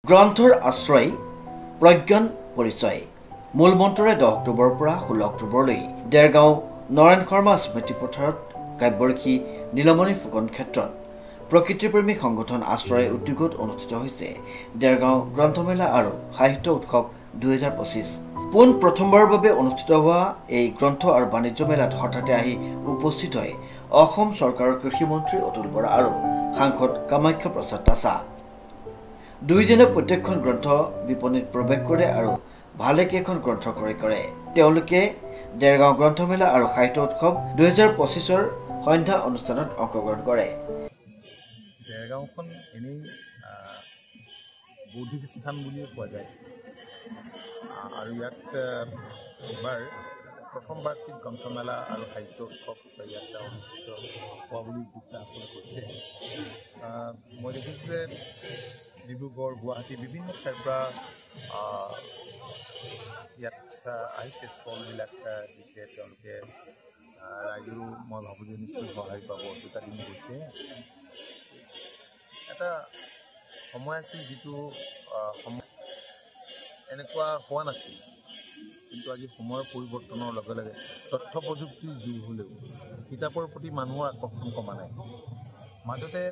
গ্ৰন্থৰ আশ্ৰয় প্ৰজ্ঞান পৰিচয় মূল মন্ত্ৰৰে 10 অক্টোবৰৰ পৰা 16 অক্টোবৰলৈ দেৰগাঁও নৰেন শৰ্মা স্মৃতি পথাৰত কাব্যৰক্ষী নীলমণি ফুকন ক্ষেত্ৰত প্ৰকৃতিপ্ৰেমী সংগঠন আশ্ৰয় উদ্যোগত অনুষ্ঠিত হৈছে দেৰগাঁও গ্ৰন্থমেলা আৰু সাহিত্য উৎসৱ 2025 পোন প্ৰথমবাৰৰ বাবে অনুষ্ঠিত হোৱা এই গ্ৰন্থ আৰু বাণিজ্য মেলাত হঠাতে আহি উপস্থিত হয় অসম চৰকাৰৰ কৃষি মন্ত্ৰী অতুল বৰা আৰু সাংসদ কামাখ্যা প্ৰসাদ দাসা দুইজনে প্ৰত্যেকখন গ্ৰন্থ বিপণীত প্ৰৱেশ কৰে আৰু ভালেকেইখন গ্ৰন্থ ক্ৰয় কৰে তেওঁলোকে দেৰগাঁও গ্ৰন্থমেলা আৰু সাহিত্য উৎসৱ 2025ৰ সন্ধ্যা অনুষ্ঠানত অংশগ্ৰহণ কৰে দেৰগাঁওখন এনেই বৌদ্ধিক স্থান বুলিও কোৱা যায় আৰু ইয়াত এবাৰ প্ৰথম বাৰ্ষিক গ্ৰন্থমেলা আৰু সাহিত্য উৎসৱ ইয়াত অনুষ্ঠিত হোৱা বুলি উদ্যোগটা কৈছে মই দেখিছোঁ যে ডিব্ৰুগড় গুৱাহাটী বিভিন্ন ঠাইৰ পৰা ইয়াত আহিছে ষ্টলবিলাক দিছে তেওঁলোকে ৰাইজৰো মই ভাবোঁ যে নিশ্চয় সহায় পাব দুটা দিন গৈছে এটা সময় আছিল যিটো সময় এনেকুৱা হোৱা নাছিল কিন্তু আজি সময়ৰ পৰিৱৰ্তনৰ লগে লগে তথ্য প্ৰযুক্তিৰ যুগ হ'লেও কিতাপৰ প্ৰতি মানুহৰ আকৰ্ষণ কমা নাই মাজতে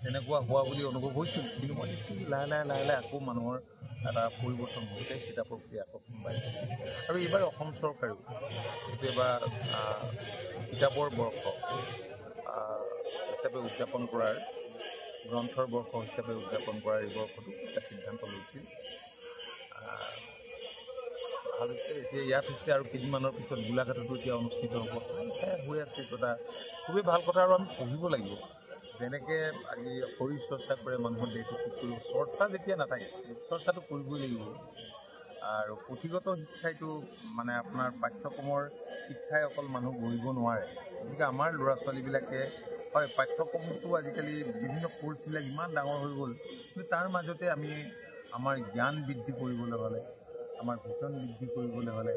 তেনেকুৱা হোৱা বুলি অনুভৱ হৈছিল কিন্তু মই লাহে লাহে আকৌ মানুহৰ এটা পৰিৱৰ্তন হৈছে কিতাপৰ প্ৰতি আকৰ্ষণ বাঢ়িছে আৰু এইবাৰ অসম চৰকাৰেও এইটো এবাৰ কিতাপৰ বৰ্ষ হিচাপে উদযাপন কৰাৰ গ্ৰন্থৰ বৰ্ষ হিচাপে উদযাপন কৰাৰ এই বৰ্ষটো এটা সিদ্ধান্ত লৈছিল ভাল হৈছে এতিয়া ইয়াত হৈছে আৰু কেইদিনমানৰ পিছত গোলাঘাটতো এতিয়া অনুষ্ঠিত হ'ব হৈ আছে এইটো এটা খুবেই ভাল কথা আৰু আমি পঢ়িব লাগিব যেনেকৈ আজি শৰীৰ চৰ্চা কৰে মানুহৰ দেহটো ঠিক কৰিব চৰ্চা যেতিয়া নাথাকে চৰ্চাটো কৰিবই লাগিব আৰু পুথিগত শিক্ষাইটো মানে আপোনাৰ পাঠ্যক্ৰমৰ শিক্ষাই অকল মানুহ গঢ়িব নোৱাৰে গতিকে আমাৰ ল'ৰা ছোৱালীবিলাকে হয় পাঠ্যক্ৰমটো আজিকালি বিভিন্ন কোৰ্চবিলাক ইমান ডাঙৰ হৈ গ'ল কিন্তু তাৰ মাজতে আমি আমাৰ জ্ঞান বৃদ্ধি কৰিবলৈ হ'লে আমাৰ ভিজন বৃদ্ধি কৰিবলৈ হ'লে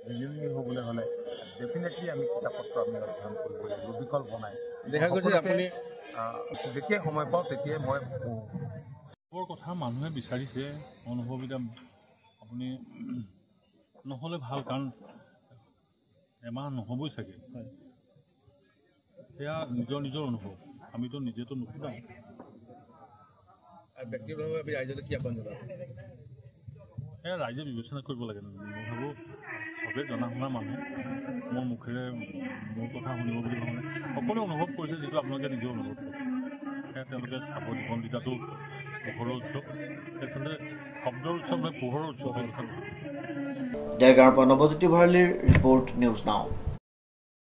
ৰিজনিং হ'বলৈ হ'লে ডেফিনেটলি আমি কিতাপ পত্ৰ আমি অধ্যয়ন কৰিব লাগিব বিকল্প নাই দেখা গৈছে আপুনি যেতিয়াই সময় পাওঁ তেতিয়াই মই পঢ়োঁ কথা মানুহে বিচাৰিছে অনুভৱ এতিয়া আপুনি নহ'লে ভাল কাৰণ এমাহ নহ'বই চাগে সেয়া নিজৰ অনুভৱ আমিতো নিজেতো নুসুধাওঁ ব্যক্তিগতভাৱে আমি ৰাইজলৈ কি আহ্বান জনাম সেয়া ৰাইজে বিবেচনা কৰিব লাগে মই ভাবোঁ চবেই জনা শুনা মানুহ মোৰ মুখেৰে মোৰ কথা শুনিব বুলি ভাবোঁ সকলোৱে অনুভৱ কৰিছে যিটো আপোনালোকে নিজে অনুভৱ কৰে সেয়া তেওঁলোকে চাব জীৱনবিতাটো পোহৰৰ উৎসৱ সেইকাৰণে শব্দৰ উৎসৱ নহয় পোহৰৰ উৎসৱ দেৰগাঁৱৰ পৰা নৱজ্যোতি ভৰালীৰ ৰিপৰ্ট নিউজ নাও।